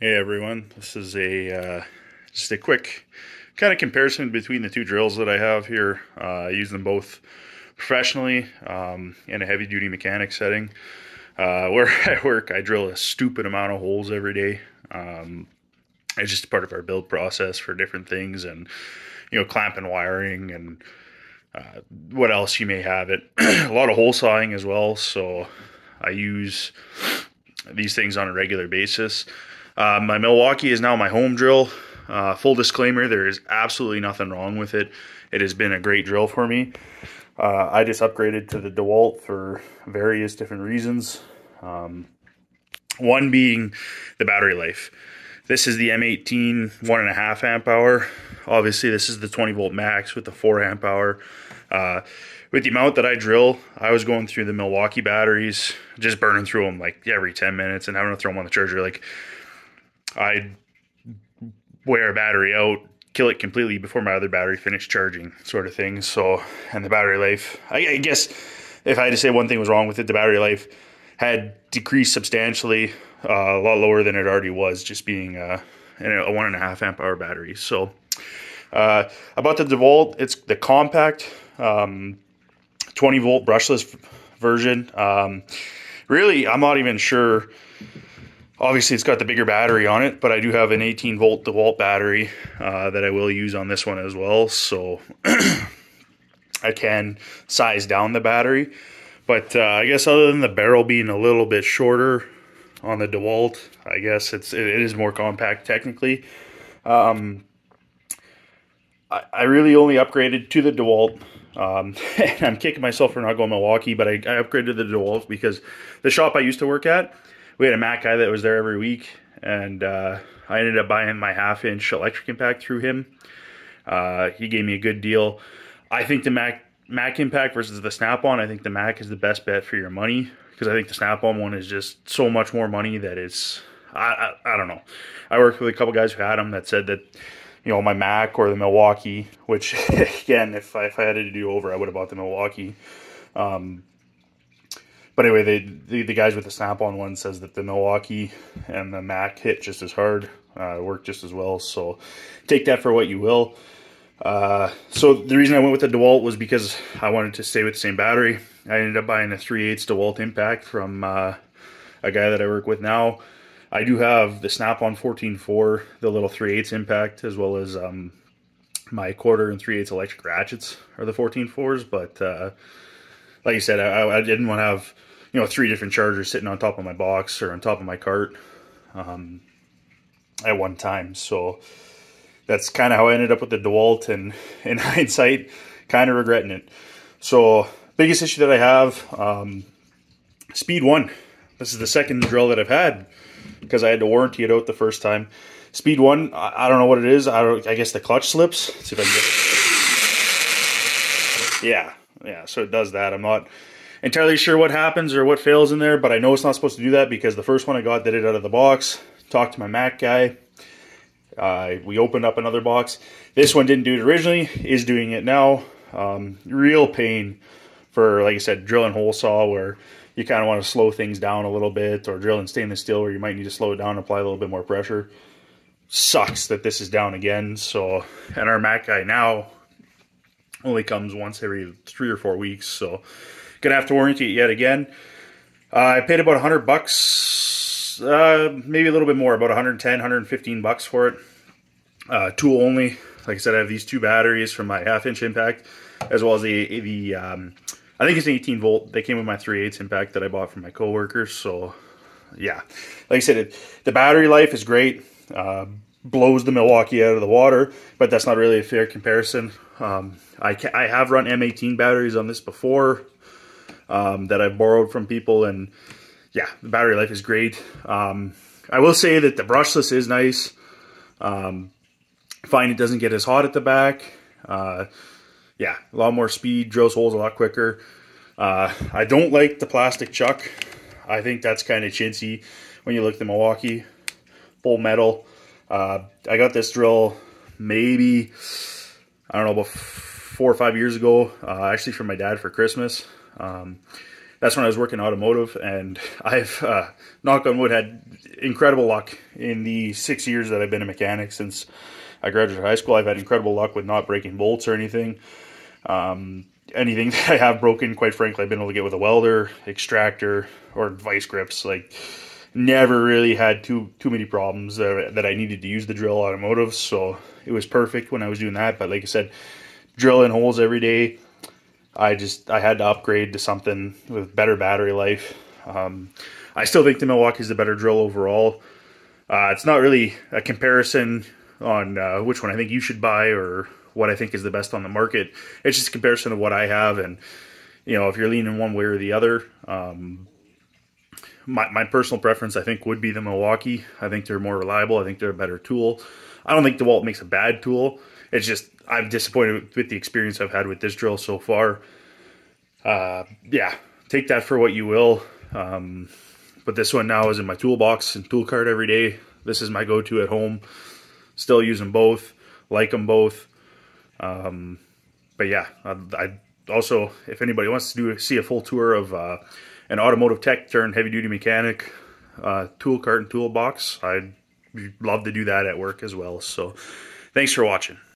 Hey everyone, this is a just a quick kind of comparison between the two drills that I have here. I use them both professionally in a heavy duty mechanic setting. Where I work, I drill a stupid amount of holes every day. It's just part of our build process for different things, and clamping wiring and what else you may have it. A lot of hole sawing as well, so I use these things on a regular basis. My Milwaukee is now my home drill. Full disclaimer, there is absolutely nothing wrong with it. It has been a great drill for me. I just upgraded to the DeWalt for various different reasons. One being the battery life. This is the M18 1.5 amp hour. Obviously this is the 20 volt max with the 4 amp hour. With the amount that I drill, I was going through the Milwaukee batteries, just burning through them like every 10 minutes and having to throw them on the charger. Like, I'd wear a battery out, kill it completely before my other battery finished charging, sort of thing. So, and the battery life, I guess if I had to say one thing was wrong with it, the battery life had decreased substantially, a lot lower than it already was, just being a 1.5 amp hour battery. So, about the DeWalt, it's the compact 20 volt brushless version. Really, I'm not even sure. Obviously, it's got the bigger battery on it, but I do have an 18 volt DeWalt battery that I will use on this one as well. So I can size down the battery. But I guess other than the barrel being a little bit shorter on the DeWalt, I guess it is more compact technically. I really only upgraded to the DeWalt. And I'm kicking myself for not going Milwaukee, but I upgraded to the DeWalt because the shop I used to work at, we had a Mac guy that was there every week, and I ended up buying my 1/2-inch electric impact through him. He gave me a good deal. I think the Mac impact versus the Snap-on, I think the Mac is the best bet for your money, because I think the Snap-on one is just so much more money that it's, I don't know. I worked with a couple guys who had them that said that, my Mac or the Milwaukee, which again, if I had it to do over, I would have bought the Milwaukee. But anyway, the guys with the Snap-on one says that the Milwaukee and the Mac hit just as hard, work just as well. So take that for what you will. So the reason I went with the DeWalt was because I wanted to stay with the same battery. I ended up buying a 3/8 DeWalt impact from a guy that I work with now. I do have the Snap-on 14.4, the little 3/8 impact, as well as my 1/4 and 3/8 electric ratchets are the 14.4s. But like I said, I didn't want to have 3 different chargers sitting on top of my box or on top of my cart at one time. So that's kind of how I ended up with the DeWalt, and in hindsight, kind of regretting it. So biggest issue that I have, speed 1. This is the second drill that I've had because I had to warranty it out the first time. Speed 1, I don't know what it is. I guess the clutch slips. Let's see if I can get... Yeah, so it does that. I'm not entirely sure what happens or what fails in there, but I know it's not supposed to do that because the first one I got did it out of the box. Talked to my Mac guy. We opened up another box. This one didn't do it originally, is doing it now. Real pain for, like I said, drilling hole saw where you kind of want to slow things down a little bit, or drilling stainless steel where you might need to slow it down and apply a little bit more pressure. Sucks that this is down again. So, and our Mac guy now only comes once every 3 or 4 weeks, so gonna have to warranty it yet again. I paid about $100, maybe a little bit more, about 110, 115 bucks for it. Tool only. Like I said, I have these 2 batteries from my 1/2-inch impact, as well as the I think it's an 18 volt. They came with my 3/8 impact that I bought from my coworkers. So yeah, like I said, the battery life is great. Blows the Milwaukee out of the water, but that's not really a fair comparison. I have run M18 batteries on this before that I've borrowed from people, and yeah, the battery life is great. I will say that the brushless is nice. Find it doesn't get as hot at the back. Yeah, a lot more speed, drills holes a lot quicker. I don't like the plastic chuck. I think that's kind of chintzy when you look at the Milwaukee full metal. I got this drill maybe, I don't know, about 4 or 5 years ago, actually from my dad for Christmas. that's when I was working automotive, and I've, knock on wood, had incredible luck in the 6 years that I've been a mechanic since I graduated high school. I've had incredible luck with not breaking bolts or anything. Anything that I have broken, quite frankly, I've been able to get with a welder, extractor, or vice grips. Like, never really had too many problems that I needed to use the drill automotive, so it was perfect when I was doing that. But like I said, drilling holes every day, I had to upgrade to something with better battery life. I still think the Milwaukee is the better drill overall. It's not really a comparison on which one I think you should buy or what I think is the best on the market. It's just a comparison of what I have, and you know, if you're leaning one way or the other, my personal preference, I think, would be the Milwaukee. I think they're more reliable. I think they're a better tool. I don't think DeWalt makes a bad tool. It's just I'm disappointed with the experience I've had with this drill so far. Yeah, take that for what you will. But this one now is in my toolbox and tool cart every day. This is my go-to at home. Still use them both. Like them both. But yeah, I also, if anybody wants to see a full tour of an automotive tech turned heavy-duty mechanic tool cart and toolbox, I'd love to do that at work as well. So thanks for watching.